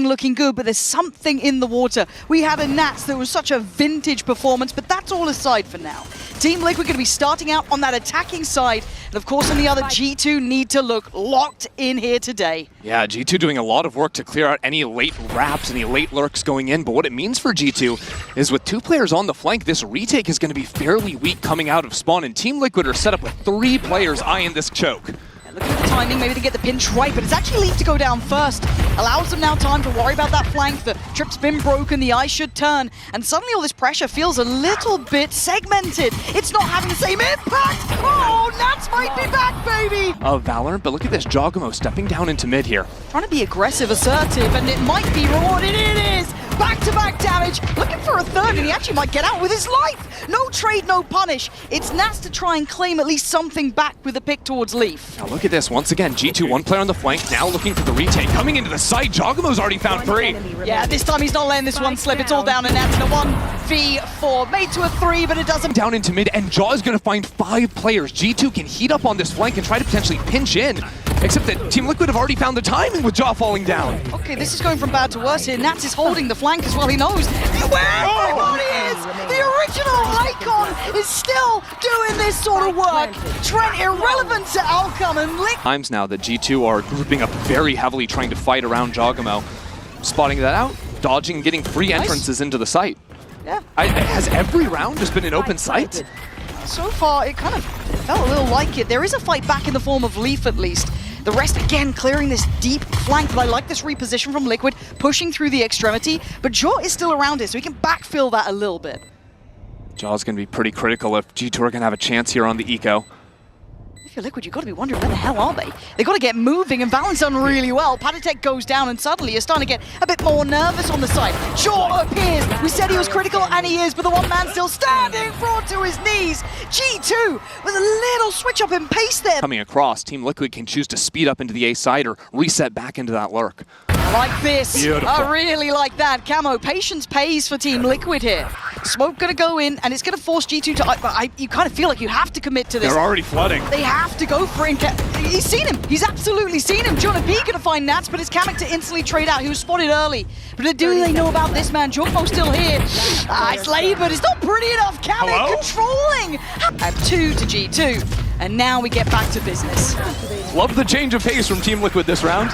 everything looking good, but there's something in the water. We had a Nats that was such a vintage performance, but that's all aside for now. Team Liquid going to be starting out on that attacking side, and of course on the other, G2 need to look locked in here today. Yeah, G2 doing a lot of work to clear out any late wraps, any late lurks going in, but what it means for G2 is with 2 players on the flank, this retake is going to be fairly weak coming out of spawn, and Team Liquid are set up with 3 players eyeing this choke. Looking at the timing, maybe to get the pinch right, but it's actually Leaf to go down first. Allows them now time to worry about that flank. The trip's been broken, the eye should turn, and suddenly all this pressure feels a little bit segmented. It's not having the same impact! Oh, Nats might be back, baby! Valorant, but look at this, Joggamo stepping down into mid here. Trying to be aggressive, assertive, and it might be rewarded. It is! Back-to-back damage, looking for a third, and he actually might get out with his life! No trade, no punish. It's Nats to try and claim at least something back with a pick towards Leaf. Now look at this, once again, G2, 1 player on the flank, now looking for the retake. Coming into the site, Jogamo's already found 3. Yeah, this time he's not letting this one slip. It's all down to Nats in a 1v4. Made to a 3, but it doesn't. Down into mid, and Jaw is going to find 5 players. G2 can heat up on this flank and try to potentially pinch in. Except that Team Liquid have already found the timing with Jaw falling down. Okay, this is going from bad to worse here. Nats is holding the flank as well. He knows where everybody is. The original icon is still doing this sort of work. Trent irrelevant to outcome, and Times now that G2 are grouping up very heavily trying to fight around Jogamo. Spotting that out, dodging, getting free entrances into the site. Yeah. Has every round just been an open site? So far, it kind of felt a little like it. There is a fight back in the form of Leaf at least. The rest, again, clearing this deep flank, but I like this reposition from Liquid, pushing through the extremity, but Jaw is still around here, so he can backfill that a little bit. Jaw's going to be pretty critical if G2 are going to have a chance here on the eco. If you're Liquid, you've got to be wondering where the hell are they? They've got to get moving, and Valorant's done really well. Patatek goes down, and suddenly you're starting to get a bit more nervous on the side. Jaw appears. We said he was critical, and he is, but the one man still standing, brought to his knees. G2 with a little switch up in pace there. Coming across, Team Liquid can choose to speed up into the A side or reset back into that lurk. Like this. Beautiful. I really like that. Camo, patience pays for Team Liquid here. Smoke gonna go in, and it's gonna force G2 to... you kind of feel like you have to commit to this. They're already flooding. They have to go for it. He's seen him. He's absolutely seen him. Jonah P gonna find Nats, but it's Kamek to instantly trade out. He was spotted early. But do they know about this man? Jogmo's still here. It's labored. It's not pretty enough. Kamek controlling. And 2 to G2. And now we get back to business. Love the change of pace from Team Liquid this round.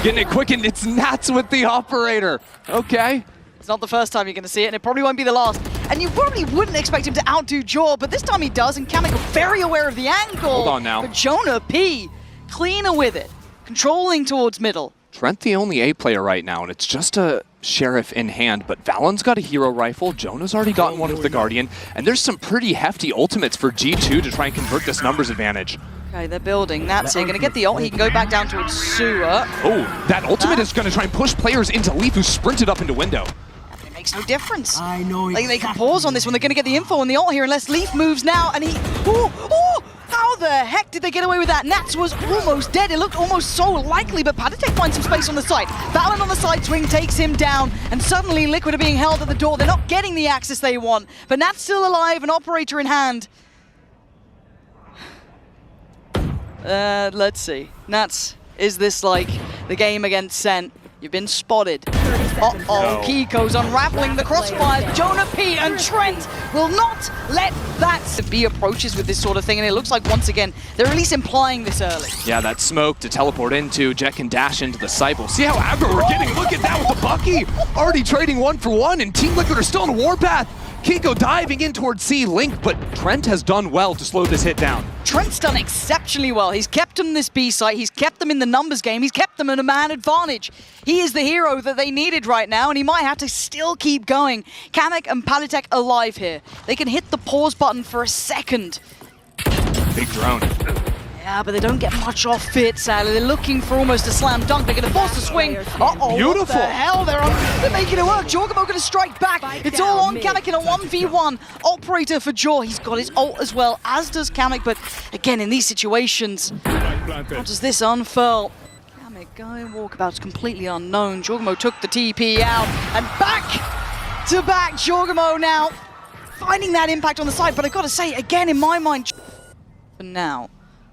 Getting it quickened, it's Nats with the operator. Okay. It's not the first time you're going to see it, and it probably won't be the last. And you probably wouldn't expect him to outdo Jaw, but this time he does, and Kamek very aware of the angle. Hold on now. But Jonah P, cleaner with it, controlling towards middle. Trent the only A player right now, and it's just a Sheriff in hand, but Valon's got a hero rifle, Jonah's already gotten one of the Guardian, and there's some pretty hefty ultimates for G2 to try and convert this numbers advantage. Okay, they're building. That's it. Going to get the ult. He can go back down towards Sewer. Oh, that ultimate is going to try and push players into Leaf, who sprinted up into window. It makes no difference. I know. Like, they can pause on this one. They're going to get the info on the ult here unless Leaf moves now, and he... Oh! How the heck did they get away with that? Nats was almost dead. It looked almost so likely, but Patatek finds some space on the side. Valorant on the side swing takes him down, and suddenly Liquid are being held at the door. They're not getting the access they want, but Nats still alive, an operator in hand. Let's see. Nats, is this like the game against Sent? You've been spotted. Uh-oh, Kiko's unraveling the crossfire. Jonah P and Trent will not let that be approaches with this sort of thing, and it looks like once again they're at least implying this early. Yeah, that smoke to teleport into, Jet can dash into the site. We'll see how aggro we're getting. Look at that with the Bucky! Already trading 1 for 1, and Team Liquid are still on a warpath. Kiko diving in towards C Link, but Trent has done well to slow this hit down. Trent's done exceptionally well. He's kept them this B site, he's kept them in the numbers game, he's kept them in a man advantage. He is the hero that they needed right now, and he might have to still keep going. Kamek and Patatek alive here. They can hit the pause button for a second. Big drone. Yeah, but they don't get much off it, sadly. They're looking for almost a slam dunk. They're going to force the swing. Uh-oh, beautiful. What the hell? They're making it work. Jawgamo going to strike back. It's all on Kamek in a 1v1. Operator for Jaw. He's got his ult as well, as does Kamek. But again, in these situations, how does this unfurl? Kamek going walkabout's completely unknown. Jawgamo took the TP out. And back to back. Jawgamo now finding that impact on the side. But I've got to say, again, in my mind, for now,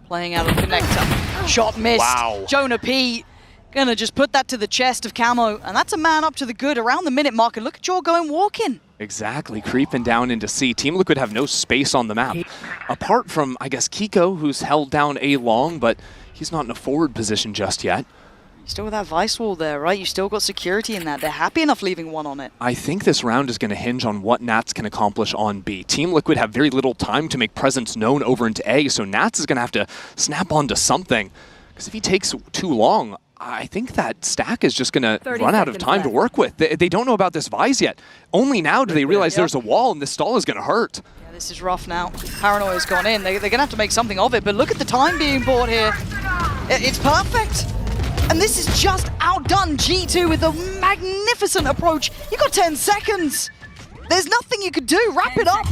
playing out of connector. Shot missed. Wow. Jonah P Gonna just put that to the chest of Camo, and that's a man up to the good around the minute mark, and look at Jaw going walking. Exactly, creeping down into C. Team Liquid have no space on the map. Apart from, I guess, Kiko, who's held down A long, but he's not in a forward position just yet. Still with that Vice Wall there, right? You still got security in that. They're happy enough leaving one on it. I think this round is going to hinge on what Nats can accomplish on B. Team Liquid have very little time to make presence known over into A, so Nats is going to have to snap onto something. Because if he takes too long, I think that stack is just going to run out of time to work with. They don't know about this Vise yet. Only now do they realize there's a wall and this stall is going to hurt. Yeah, this is rough now. Paranoia's gone in. They're going to have to make something of it, but look at the time being bought here. It's perfect. And this is just outdone G2 with a magnificent approach. You got 10 seconds. There's nothing you could do. Wrap it up.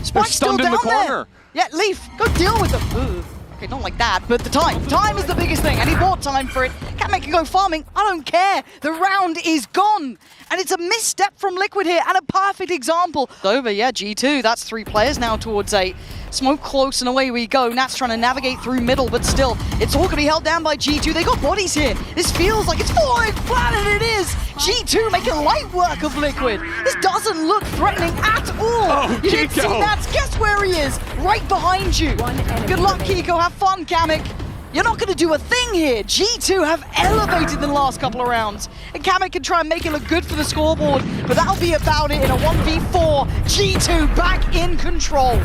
Spike's still down in the corner. Yeah, Leaf, go deal with them. Ooh. Okay, not like that, but the time. Time is the biggest thing, and he bought time for it. Catmec can go farming. I don't care. The round is gone. And it's a misstep from Liquid here, and a perfect example. Over, yeah, G2. That's 3 players now towards 8. Smoke close, and away we go. Nats trying to navigate through middle, but still, it's all going to be held down by G2. They got bodies here. This feels like it's falling flat, and it is. G2 making light work of Liquid. This doesn't look threatening at all. Oh, you didn't see Nats. Guess where he is? Right behind you. Good luck, Kiko. Have fun, Kamek. You're not going to do a thing here. G2 have elevated in the last couple of rounds. And Kamek can try and make it look good for the scoreboard, but that'll be about it in a 1v4. G2 back in control.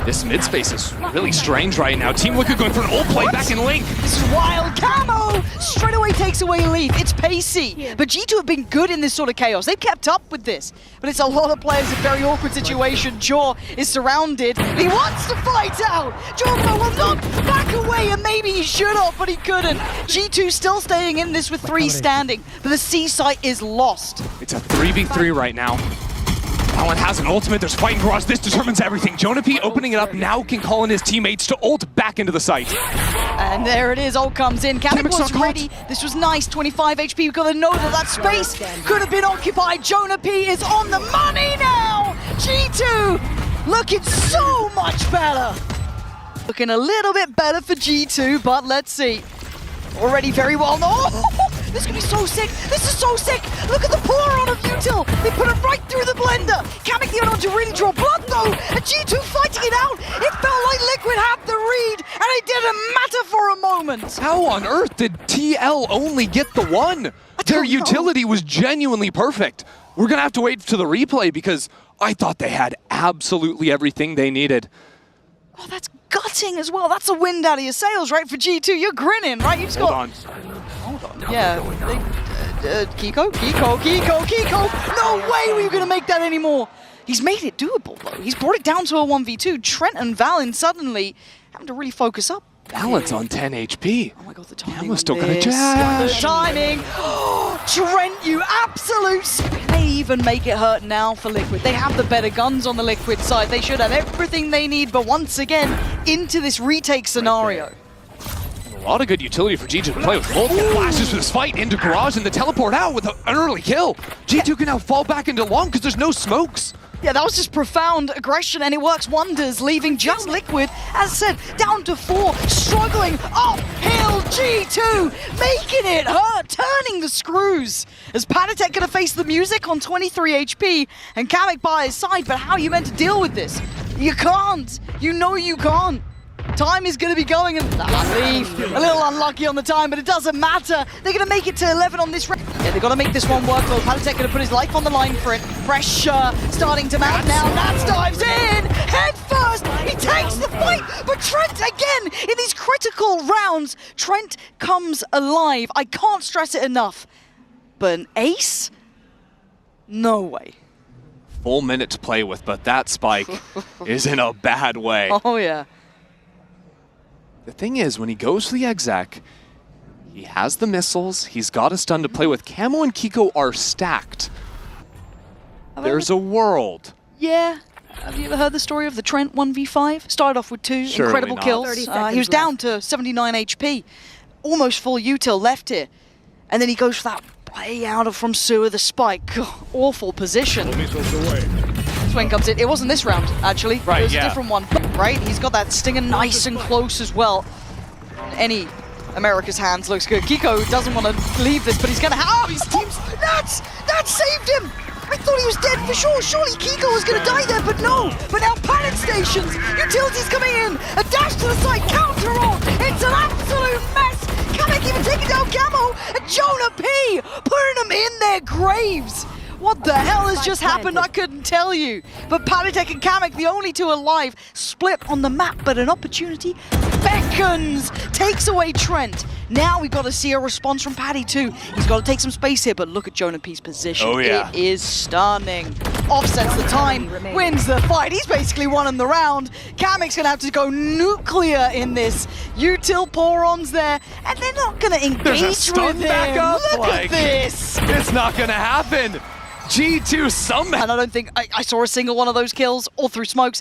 This mid space is really strange right now. Team Liquid going for an ult play back in Link. This is wild. Camo straight away takes away Leaf. It's pacey. But G2 have been good in this sort of chaos. They've kept up with this. But it's a lot of players in a very awkward situation. Jaw is surrounded. He wants to fight out. Jaw will not back away, and maybe he should have, but he couldn't. G2 still staying in this with 3 standing, but the C site is lost. It's a 3v3 right now. Alan has an ultimate, there's fighting garage, this determines everything. Jonapi opening it up now can call in his teammates to ult back into the site. And there it is, ult comes in. Kamek was ready, this was nice, 25 HP, we've got to know that space could have been occupied. Jonapi is on the money now! G2 looking so much better. Looking a little bit better for G2, but let's see. Already very well. This is going to be so sick. This is so sick. Look at the pour on of Util. They put it right through the blender. Kamek the on to really draw blood though. And G2 fighting it out. It felt like Liquid had the read, and it didn't matter for a moment. How on earth did TL only get the 1? Their utility was genuinely perfect. We're going to have to wait to the replay because I thought they had absolutely everything they needed. Oh, that's gutting as well. That's a wind out of your sails, right, for G2. You're grinning, right? You just Hold got... on. Hold on. Yeah. Kiko? No way were you going to make that anymore. He's made it doable, though. He's brought it down to a 1v2. Trent and Valen suddenly having to really focus up. Balance on 10 HP. Oh my god, the timing. Camo's still gonna jazz. The timing. Trent, you absolute. They even make it hurt now for Liquid. They have the better guns on the Liquid side. They should have everything they need, but once again, into this retake scenario. A lot of good utility for G2 to play with multiple flashes for this fight into garage and the teleport out with an early kill. G2 can now fall back into long because there's no smokes. Yeah, that was just profound aggression, and it works wonders, leaving just Liquid, as I said, down to 4, struggling uphill. G2 making it hurt, turning the screws. As Panatek gonna face the music on 23 HP, and Kamek by his side, but how are you meant to deal with this? You can't. You know you can't. Time is going to be going, and Leaf, a little unlucky on the time, but it doesn't matter. They're going to make it to 11 on this round. Yeah, they've got to make this one work, though. Panatek going to put his life on the line for it. Pressure starting to mount now. Nats dives in, head first. He takes the fight, but Trent again, in these critical rounds, Trent comes alive. I can't stress it enough. But an ace? No way. Full minute to play with, but that spike is in a bad way. Oh, yeah. The thing is, when he goes for the exec, he has the missiles, he's got a stun to play with. Camo and Kiko are stacked. There's a world. Yeah. Have you ever heard the story of the Trent 1v5? Started off with 2 Surely incredible not. kills. He was down to 79 HP. Almost full util left here. And then he goes for that play out from sewer, the spike. Awful position. Swing comes in. It wasn't this round, actually. Right, it was a different one, right? He's got that stinger nice and close as well. Any America's hands looks good. Kiko doesn't want to leave this, but he's going to have... Oh, his team's... Nats saved him! I thought he was dead for sure. Surely Kiko was going to die there, but no. But now pallet stations. Utilities coming in. A dash to the side. Counter roll. It's an absolute mess. Kamek even taking down Camo. And Jonah P. putting them in their graves. What the hell has just happened? I couldn't tell you. But Palitek and Kamek, the only two alive, split on the map, but an opportunity beckons, takes away Trent. Now we've got to see a response from Paddy too. He's got to take some space here, but look at Jonah P's position. Oh, yeah. It is stunning. Offsets the time, wins the fight. He's basically won him the round. Kamek's going to have to go nuclear in this. Util Poron's there, and they're not going to engage There's a stun with him. backup. Look at this. It's not going to happen. G2 somehow. And I don't think I saw a single one of those kills, all through smokes.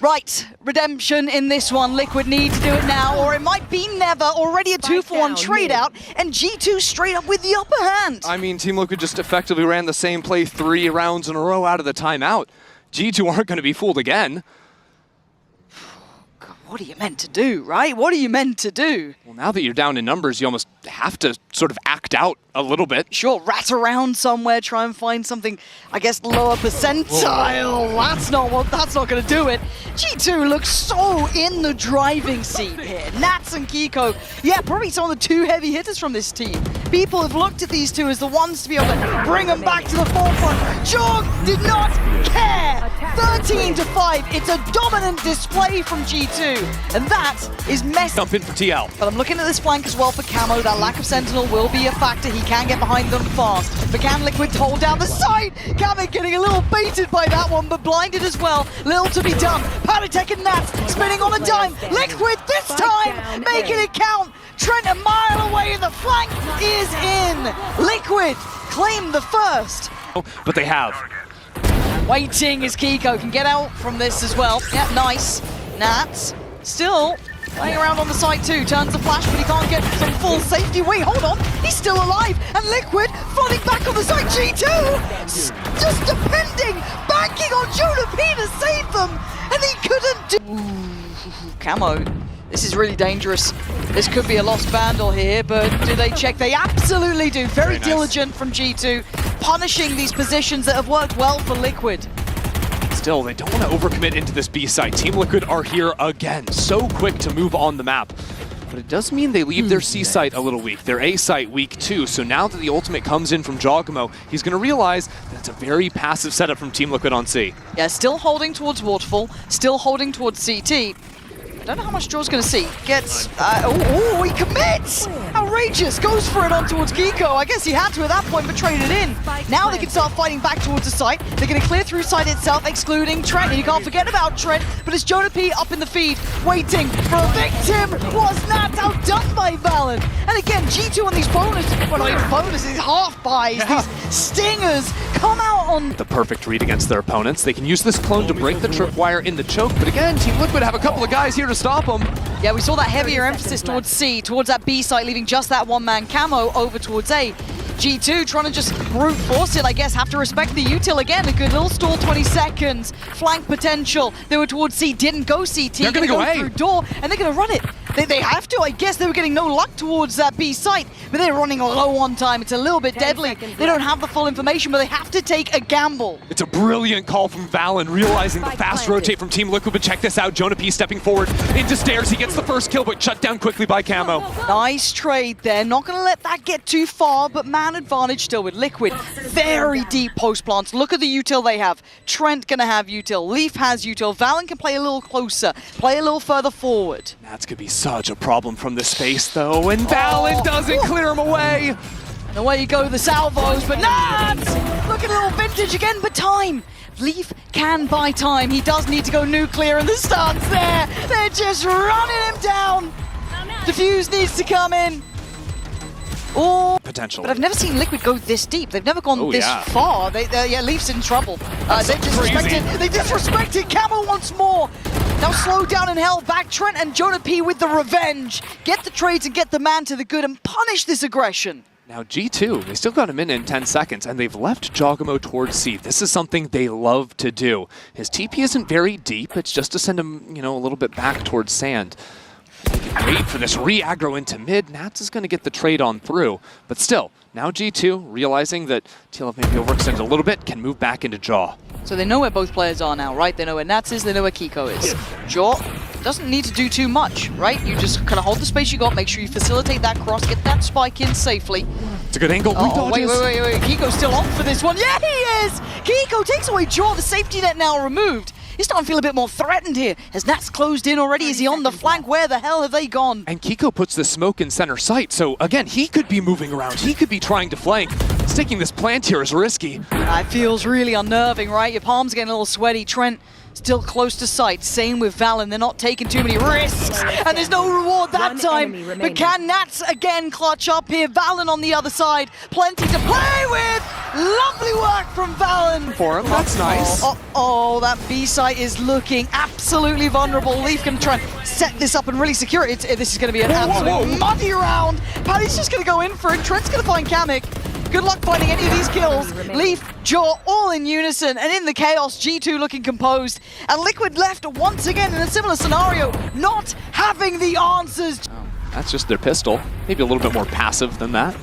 Right, redemption in this one. Liquid need to do it now, or it might be never. Already a 2-for-1 trade out, and G2 straight up with the upper hand. I mean, Team Liquid just effectively ran the same play 3 rounds in a row out of the timeout. G2 aren't going to be fooled again. What are you meant to do, right? What are you meant to do? Well, now that you're down in numbers, you almost have to sort of act out a little bit. Sure, rat around somewhere, try and find something, I guess, lower percentile. That's not going to do it. G2 looks so in the driving seat here. Nats and Kiko, yeah, probably some of the 2 heavy hitters from this team. People have looked at these two as the ones to be able to bring them back to the forefront. Jog did not care. 13-5. It's a dominant display from G2, and that is messy. Jump in for TL. But I'm looking at this flank as well for Camo. That lack of Sentinel will be a factor. He can get behind them fast. But can Liquid hold down the side? Kamek getting a little baited by that one, but blinded as well. Little to be done. Palitek and Nats spinning on a dime. Liquid this time making it count. Trent a mile away, and the flank is in. Liquid claim the first. But they have. Waiting as Kiko can get out from this as well. Yeah, nice. Nats still playing around on the side too. Turns the flash, but he can't get some full safety. Wait, hold on. He's still alive. And Liquid flooding back on the side. G2 just depending, banking on Jonah P to save them. And he couldn't do... Ooh, Camo. This is really dangerous. This could be a lost Vandal here, but do they check? They absolutely do. Very diligent from G2, punishing these positions that have worked well for Liquid. Still, they don't want to overcommit into this B site. Team Liquid are here again, so quick to move on the map. But it does mean they leave their C site a little weak, their A site weak too. So now that the ultimate comes in from Jogamo, he's going to realize that it's a very passive setup from Team Liquid on C. Yeah, still holding towards Waterfall, still holding towards CT. Don't know how much Jaw's going to see. Gets... he commits! Outrageous! Goes for it on towards Kiko. I guess he had to at that point, but traded in. Now they can start fighting back towards the site. They're going to clear through site itself, excluding Trent. And you can't forget about Trent, but it's Jonah P up in the feed, waiting for a victim. Was Nat outdone by Valorant? And again, G2 on these bonuses, well, not even bonuses, half buys, these stingers come out on... The perfect read against their opponents. They can use this clone to break the tripwire in the choke, but again, Team Liquid have a couple of guys here to stop them. Yeah, we saw that heavier emphasis towards C, towards that B site, leaving just that one-man Camo over towards A. G2 trying to just brute force it, I guess, have to respect the util again. A good little stall, 20 seconds. Flank potential. They were towards C, didn't go CT. They're going to go A. Through door, and they're going to run it. They have to, I guess. They were getting no luck towards that B site, but they're running low on time. It's a little bit deadly. They don't have the full information, but they have to take a gamble. It's a brilliant call from Valen, realizing the fast rotate from Team Liquid, but check this out. Jonah P stepping forward into stairs. He gets the first kill, but shut down quickly by Camo. Nice trade there. Not going to let that get too far, but man advantage still with Liquid. Very deep post plants. Look at the util they have. Trent going to have util. Leaf has util. Valen can play a little closer, play a little further forward. That's going to be such a problem from this space, though, and Valen doesn't clear him away. And away you go, the salvos, but Nats! Look at a little vintage again, but time. Leaf can buy time. He does need to go nuclear, and the stance there. They're just running him down. Diffuse needs to come in. Oh, potential. But I've never seen Liquid go this deep. They've never gone this far. Yeah, Leaf's in trouble. They disrespected Camo once more. Now slowed down and held back. Trent and Jonah P with the revenge. Get the trades and get the man to the good and punish this aggression. Now G2, they still got him in 10 seconds, and they've left Jogamo towards C. This is something they love to do. His TP isn't very deep. It's just to send him, a little bit back towards sand. They Wait for this re-aggro into mid. Nats is going to get the trade on through. But still, now G2, realizing that TLF maybe overextended a little bit, can move back into Jaw. So they know where both players are now, right? They know where Nats is, they know where Kiko is. Jaw doesn't need to do too much, right? You just kind of hold the space you got, make sure you facilitate that cross, get that spike in safely. It's a good angle. Oh, wait. Kiko's still on for this one. Yeah, he is! Kiko takes away Jaw, the safety net now removed. He's starting to feel a bit more threatened here. Has Nats closed in already? Is he on the flank? Where the hell have they gone? And Kiko puts the smoke in center sight, so again, he could be moving around. He could be trying to flank. Sticking this plant here is risky. That feels really unnerving, right? Your palms getting a little sweaty. Trent still close to sight. Same with Valen. They're not taking too many risks. And there's no reward that time. But can Nats again clutch up here? Valen on the other side. Plenty to play with. Lovely work from Valen. For him, that's nice. Oh, that B site is looking absolutely vulnerable. Leaf can try and set this up and really secure it. This is going to be an absolute muddy round. Paddy's just going to go in for it. Trent's going to find Kamek. Good luck finding any of these kills. Leaf, Jaw, all in unison, and in the chaos, G2 looking composed, and Liquid left once again in a similar scenario, not having the answers. Oh, that's just their pistol. Maybe a little bit more passive than that.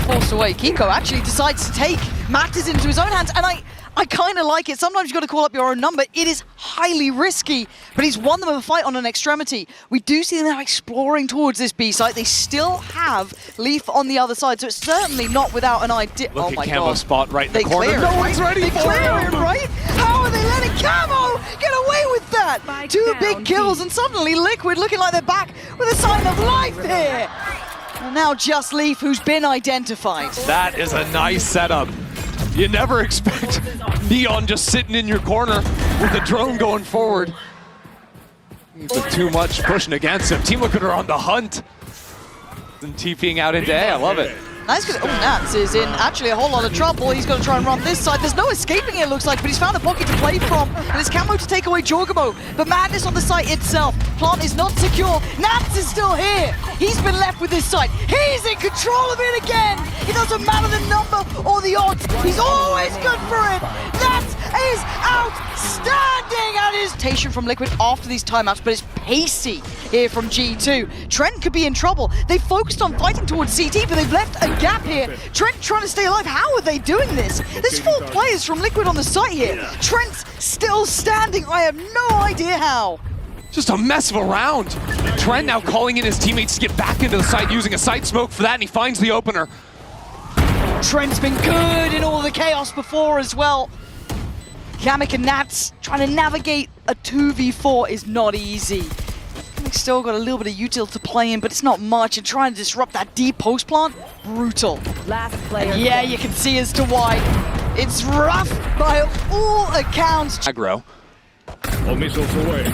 Forced away. Kiko actually decides to take matters into his own hands, and I kind of like it. Sometimes you've got to call up your own number. It is highly risky, but he's won them a fight on an extremity. We do see them now exploring towards this B site. They still have Leaf on the other side, so it's certainly not without an idea. Look oh my at Camo God. spot right in the corner. Clear No it, one's right? ready They for clear him. it, right? How are they letting Camo get away with that? Two big kills, and suddenly Liquid looking like they're back with a sign of life here. And now just Leaf, who's been identified. That is a nice setup. You never expect Neon just sitting in your corner with the drone going forward. With too much pushing against him. Team Liquid are on the hunt. And TPing out into A, I love it. Nice, because Nats is in actually a whole lot of trouble. He's going to try and run this side. There's no escaping it, looks like, but he's found a pocket to play from. And it's Camo to take away Jorgamo. But madness on the site itself. Plant is not secure. Nats is still here. He's been left with this site. He's in control of it again. It doesn't matter the number or the odds. He's always good for it. Nats is outstanding at his station from Liquid after these timeouts, but it's pacey here from G2. Trent could be in trouble. They focused on fighting towards CT, but they've left a gap here. Trent trying to stay alive. How are they doing this? There's 4 players from Liquid on the site here. Trent's still standing. I have no idea how. Just a mess of a round. Trent now calling in his teammates to get back into the site, using a site smoke for that, and he finds the opener. Trent's been good in all the chaos before as well. Kamek and Nats trying to navigate a 2v4 is not easy. Kamek's still got a little bit of util to play in, but it's not much, and trying to disrupt that deep post plant, brutal. Last player. Yeah, you can see as to why. It's rough by all accounts. Aggro. All missiles away.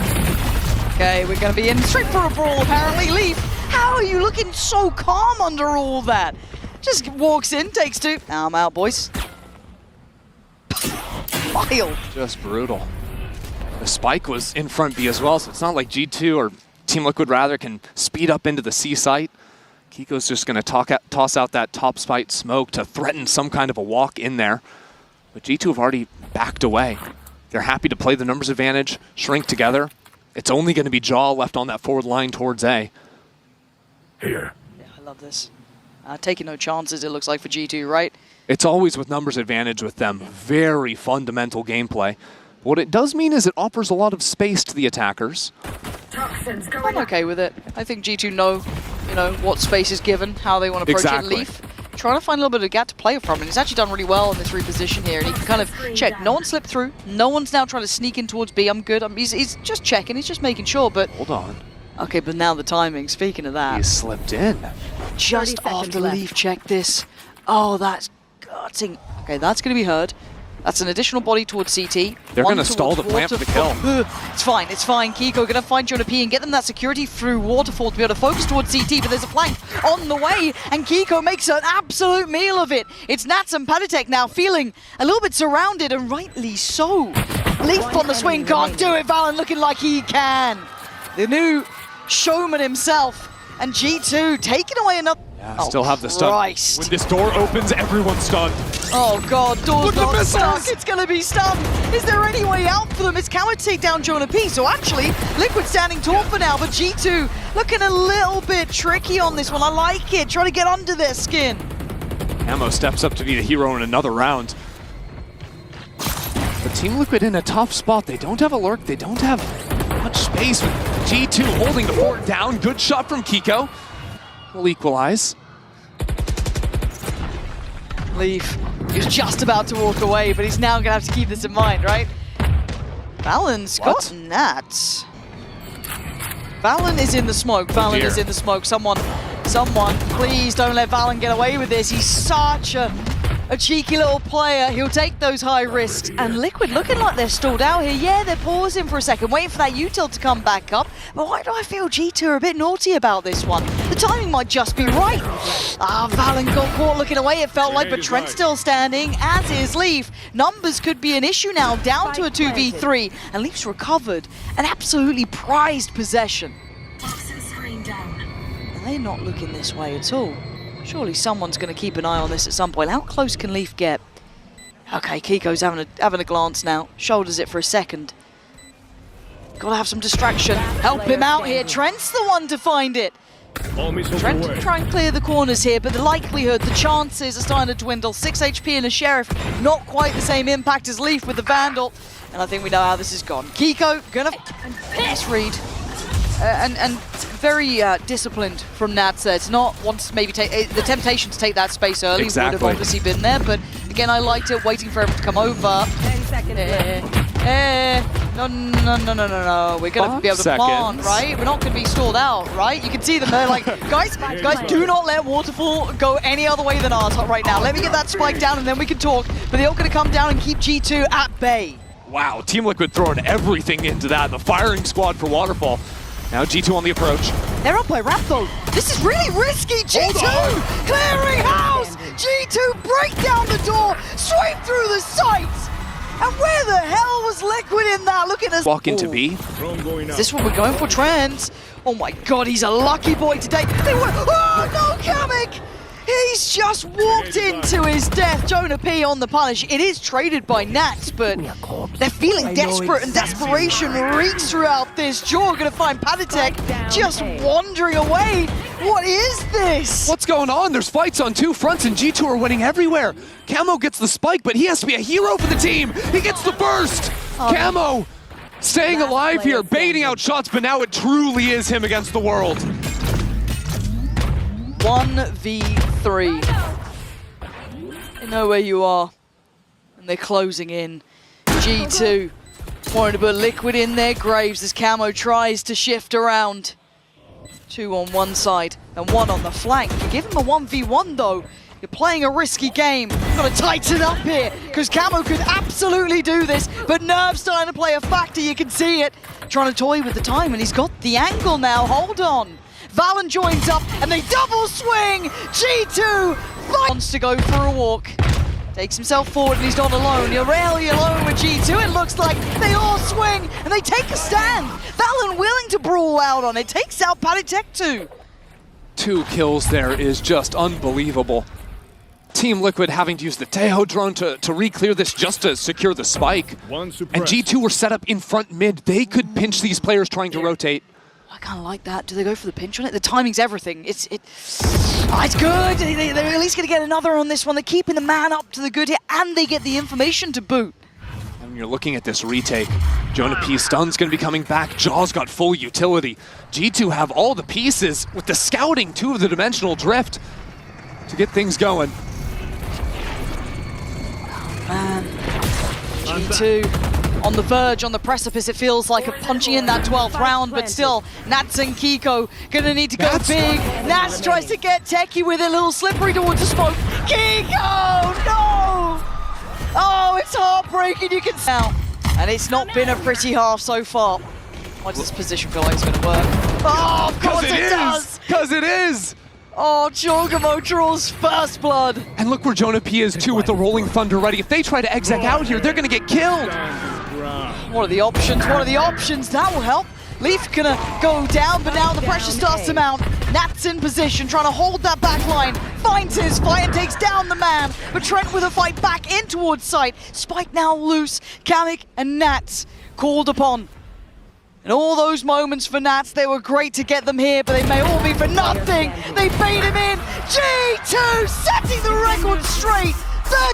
Okay, we're going to be in straight for a brawl apparently. Leaf, how are you looking so calm under all that? Just walks in, takes 2. Now I'm out, boys. Wild. Just brutal. The spike was in front B as well, so it's not like G2 or Team Liquid rather can speed up into the C site. Kiko's just going to toss out that top spike smoke to threaten some kind of a walk in there. But G2 have already backed away. They're happy to play the numbers advantage, shrink together. It's only going to be Jaw left on that forward line towards A. Here. Yeah, I love this. Taking no chances, it looks like, for G2, right? It's always with numbers advantage with them. Very fundamental gameplay. What it does mean is it offers a lot of space to the attackers. I'm okay with it. I think G2 know, what space is given, how they want to approach Exactly. it. Leaf trying to find a little bit of gap to play from, and he's actually done really well in this reposition here, and he can kind of check. No one slipped through. No one's now trying to sneak in towards B. I'm good. He's just checking. He's just making sure, but... Hold on. Okay, but now the timing. Speaking of that... He slipped in. Just 30 seconds after left. Leaf checked this. Oh, that's gutting. Okay, that's going to be heard. That's an additional body towards CT. They're One going to stall the towards plant for the kill. It's fine, it's fine. Kiko going to find Jonah P and get them that security through Waterfall to be able to focus towards CT, but there's a flank on the way, and Kiko makes an absolute meal of it. It's Nats and Padatek now feeling a little bit surrounded, and rightly so. Leaf on the swing, can't do it. Valen looking like he can. The new showman himself And G2 taking away another. Yeah, still have the stun. Christ. When this door opens, everyone's stunned. Oh god, door's Look at not the stuck. missiles! It's gonna be stunned. Is there any way out for them? It's Camo to take down Jonah P. So actually, Liquid standing tall for now, but G2 looking a little bit tricky on this one. I like it, trying to get under their skin. Camo steps up to be the hero in another round. But Team Liquid in a tough spot. They don't have a lurk, they don't have much space. With G2 holding the fort down. Good shot from Kiko. Will equalize. Leaf, he was just about to walk away, but he's now gonna have to keep this in mind, right? Valen's got Nats. Valen is in the smoke. Valen is in the smoke. Someone, please don't let Valen get away with this. He's such a cheeky little player. He'll take those high risks. And Liquid looking like they're stalled out here. Yeah, they're pausing for a second, waiting for that util to come back up. But why do I feel G2 are a bit naughty about this one? The timing might just be right. Valen got caught looking away, it felt like, but Trent's still standing, as is Leaf. Numbers could be an issue now, down to a 2v3. And Leaf's recovered an absolutely prized possession. And they're not looking this way at all. Surely someone's going to keep an eye on this at some point. How close can Leaf get? Okay, Kiko's having a glance now. Shoulders it for a second. Got to have some distraction. Help him out here. Trent's the one to find it. Trent can try and clear the corners here, but the likelihood, the chances are starting to dwindle. 6 HP and a Sheriff, not quite the same impact as Leaf with the Vandal. And I think we know how this has gone. Kiko gonna misread. And very disciplined from Nats there. It's not once maybe the temptation to take that space early would have obviously been there, but again I liked it, waiting for everyone to come over. 10 seconds. No. We're gonna be able to plant, right? We're not gonna be stalled out, right? You can see them there like, guys, do not let Waterfall go any other way than ours right now. Let me get that spike down and then we can talk, but they're all gonna come down and keep G2 at bay. Wow, Team Liquid throwing everything into that. The firing squad for Waterfall. Now G2 on the approach. They're up by Rap though. This is really risky. G2 clearing house. G2 break down the door, sweep through the sights. And where the hell was Liquid in that? Look at this. Walk into B. Is this what we're going for, Trent? Oh my god, he's a lucky boy today. Oh no, Kamek! He's just walked into his death. Jonah P on the punish. It is traded by Nats, but they're feeling desperate, and desperation reeks throughout this. Jaw gonna find Padatek just wandering away. What is this? What's going on? There's fights on two fronts, and G2 are winning everywhere. Camo gets the spike, but he has to be a hero for the team. He gets the burst. Camo staying alive here, baiting out shots, but now it truly is him against the world. 1v3. They know where you are, and they're closing in. G2 wanting to put Liquid in their graves as Camo tries to shift around. 2 on one side and 1 on the flank. You give him a 1v1 though. You're playing a risky game. You've got to tighten up here, because Camo could absolutely do this, but Nerve's starting to play a factor, you can see it. Trying to toy with the time, and he's got the angle now, hold on. Valen joins up, and they double swing! G2 wants to go for a walk. Takes himself forward, and he's not alone. You're rarely alone with G2, it looks like. They all swing, and they take a stand. Valen willing to brawl out on it, takes out Padatek too. 2 kills there is just unbelievable. Team Liquid having to use the Teho drone to re-clear this just to secure the spike. And G2 were set up in front mid. They could pinch these players trying to rotate. I kind of like that. Do they go for the pinch on it? The timing's everything. It's good. They're at least going to get another on this one. They're keeping the man up to the good here, and they get the information to boot. And when you're looking at this retake, Jonah P's stun's going to be coming back. Jaw's got full utility. G2 have all the pieces with the scouting too of the dimensional drift to get things going. Man, G2 on the verge, on the precipice. It feels like a punching in that 12th round, but still, Nats and Kiko gonna need to go big. Nats tries to get techie with it, a little slippery towards the smoke. Kiko, no! Oh, it's heartbreaking, you can tell. And it's not been a pretty half so far. Why does this position feel like it's gonna work? Oh, of course it does! Because it is! Oh, Chogamo draws first blood. And look where Jonah P is too with the Rolling Thunder ready. If they try to exec out here, they're gonna get killed. What are the options? What are the options? That will help. Leaf gonna go down, but now the pressure starts to mount. Nat's in position, trying to hold that back line. Finds his fight and takes down the man. But Trent with a fight back in towards site. Spike now loose. Kamek and Nats called upon. And all those moments for Nats, they were great to get them here, but they may all be for nothing. They bait him in. G2 setting the record straight. 13